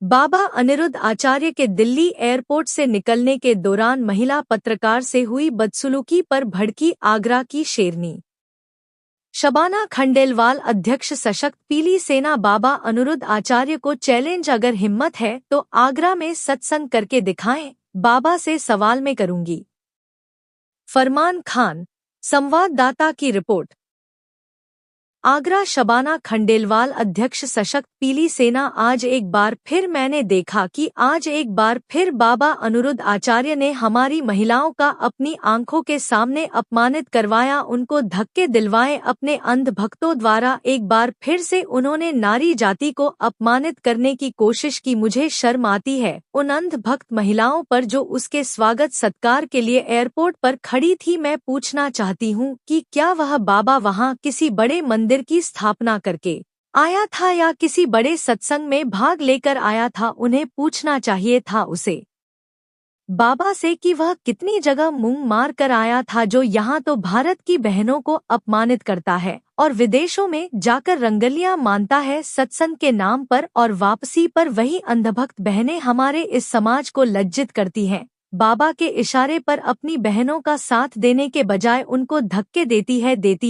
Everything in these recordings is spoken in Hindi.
बाबा अनिरुद्ध आचार्य के दिल्ली एयरपोर्ट से निकलने के दौरान महिला पत्रकार से हुई बदसलूकी पर भड़की आगरा की शेरनी। शबाना खंडेलवाल अध्यक्ष सशक्त पीली सेना बाबा अनिरुद्ध आचार्य को चैलेंज, अगर हिम्मत है तो आगरा में सत्संग करके दिखाएं, बाबा से सवाल मैं करूंगी। फरमान खान, संवाददाता की रिपोर्ट। आगरा। शबाना खंडेलवाल अध्यक्ष सशक्त पीली सेना। आज एक बार फिर मैंने देखा कि आज एक बार फिर बाबा अनिरुद्ध आचार्य ने हमारी महिलाओं का अपनी आंखों के सामने अपमानित करवाया, उनको धक्के दिलवाए अपने अंध भक्तों द्वारा। एक बार फिर से उन्होंने नारी जाति को अपमानित करने की कोशिश की। मुझे शर्म आती है उन अंध भक्त महिलाओं पर जो उसके स्वागत सत्कार के लिए एयरपोर्ट पर खड़ी थी। मैं पूछना चाहती हूँ कि क्या वह बाबा वहाँ किसी बड़े मंदिर की स्थापना करके आया था या किसी बड़े सत्संग में भाग लेकर आया था? उन्हें पूछना चाहिए था उसे बाबा से कि वह कितनी जगह मुंह मार कर आया था, जो यहाँ तो भारत की बहनों को अपमानित करता है और विदेशों में जाकर रंगलियां मानता है सत्संग के नाम पर, और वापसी पर वही अंधभक्त बहनें हमारे इस समाज को लज्जित करती हैं। बाबा के इशारे पर अपनी बहनों का साथ देने के बजाय उनको धक्के देती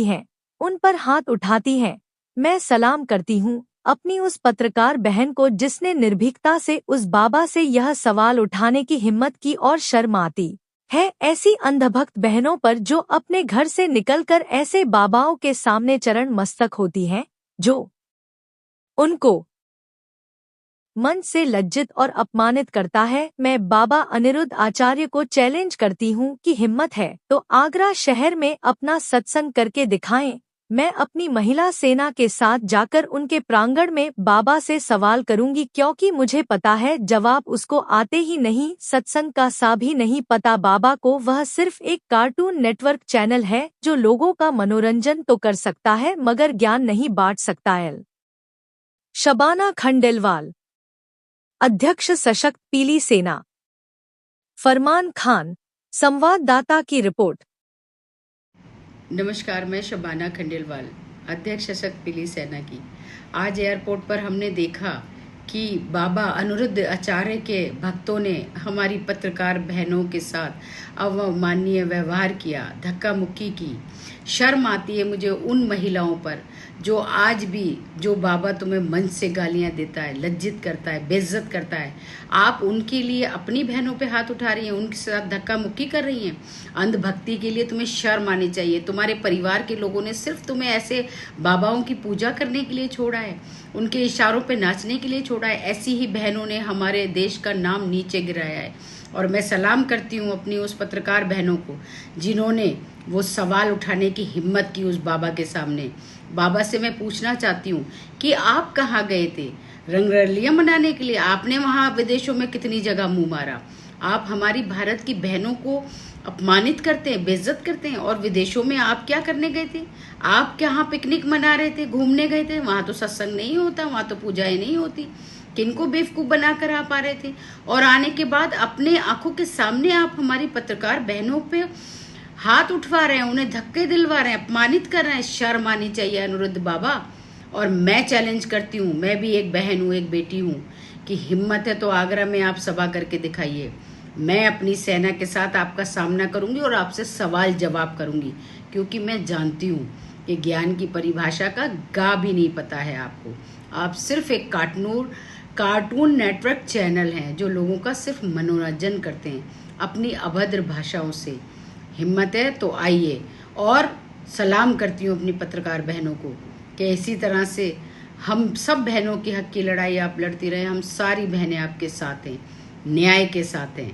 है, उन पर हाथ उठाती हैं। मैं सलाम करती हूँ अपनी उस पत्रकार बहन को जिसने निर्भीकता से उस बाबा से यह सवाल उठाने की हिम्मत की, और शर्म आती है ऐसी अंधभक्त बहनों पर जो अपने घर से निकलकर ऐसे बाबाओं के सामने चरण मस्तक होती हैं, जो उनको मन से लज्जित और अपमानित करता है। मैं बाबा अनिरुद्ध आचार्य को चैलेंज करती हूँ कि हिम्मत है तो आगरा शहर में अपना सत्संग करके दिखाएं। मैं अपनी महिला सेना के साथ जाकर उनके प्रांगण में बाबा से सवाल करूंगी, क्योंकि मुझे पता है जवाब उसको आते ही नहीं, सत्संग का सा भी नहीं पता बाबा को। वह सिर्फ एक कार्टून नेटवर्क चैनल है जो लोगों का मनोरंजन तो कर सकता है मगर ज्ञान नहीं बांट सकता है। शबाना खंडेलवाल, अध्यक्ष सशक्त पीली सेना। फरमान खान, संवाददाता की रिपोर्ट। नमस्कार, मैं शबाना खंडेलवाल, अध्यक्ष सशक्त पीली सेना की। आज एयरपोर्ट पर हमने देखा कि बाबा अनिरुद्ध आचार्य के भक्तों ने हमारी पत्रकार बहनों के साथ अवमाननीय व्यवहार किया, धक्का मुक्की की। शर्म आती है मुझे उन महिलाओं पर जो आज भी, जो बाबा तुम्हें मंच से गालियां देता है, लज्जित करता है, बेइज्जत करता है, आप उनके लिए अपनी बहनों पे हाथ उठा रही हैं, उनके साथ धक्का मुक्की कर रही हैं। अंधभक्ति के लिए तुम्हें शर्म आनी चाहिए। तुम्हारे परिवार के लोगों ने सिर्फ तुम्हें ऐसे बाबाओं की पूजा करने के लिए छोड़ा है, उनके इशारों पे नाचने के लिए छोड़ा है। ऐसी ही बहनों ने हमारे देश का नाम नीचे गिराया है। और मैं सलाम करती हूँ अपनी उस पत्रकार बहनों को जिन्होंने वो सवाल उठाने की हिम्मत की उस बाबा के सामने। बाबा से मैं पूछना चाहती हूँ कि आप कहाँ गए थे रंगरलियां मनाने के लिए? आपने वहाँ विदेशों में कितनी जगह मुंह मारा? आप हमारी भारत की बहनों को अपमानित करते हैं, बेइज्जत करते हैं। और विदेशों में आप क्या करने गए थे? आप कहाँ पिकनिक मना रहे थे, घूमने गए थे? वहाँ तो सत्संग नहीं होता, वहाँ तो पूजाएं नहीं होती। किनको बेवकूफ बनाकर आप आ रहे थे? और आने के बाद अपने आंखों के सामने आप हमारी पत्रकार बहनों पे हाथ उठवा रहे हैं, उन्हें धक्के दिलवा रहे हैं, अपमानित कर रहे हैं। शर्म आनी चाहिए अनिरुद्ध बाबा। और मैं चैलेंज करती हूँ, मैं भी एक बहन हूँ, एक बेटी हूँ, कि हिम्मत है तो आगरा में आप सभा करके दिखाइए। मैं अपनी सेना के साथ आपका सामना करूंगी और आपसे सवाल जवाब करूंगी, क्योंकि मैं जानती हूँ कि ज्ञान की परिभाषा का गा भी नहीं पता है आपको। आप सिर्फ एक कार्टून नेटवर्क चैनल हैं जो लोगों का सिर्फ मनोरंजन करते हैं अपनी अभद्र भाषाओं से। हिम्मत है तो आइए। और सलाम करती हूँ अपनी पत्रकार बहनों को कि इसी तरह से हम सब बहनों की हक की लड़ाई आप लड़ती रहे। हम सारी बहनें आपके साथ हैं, न्याय के साथ हैं।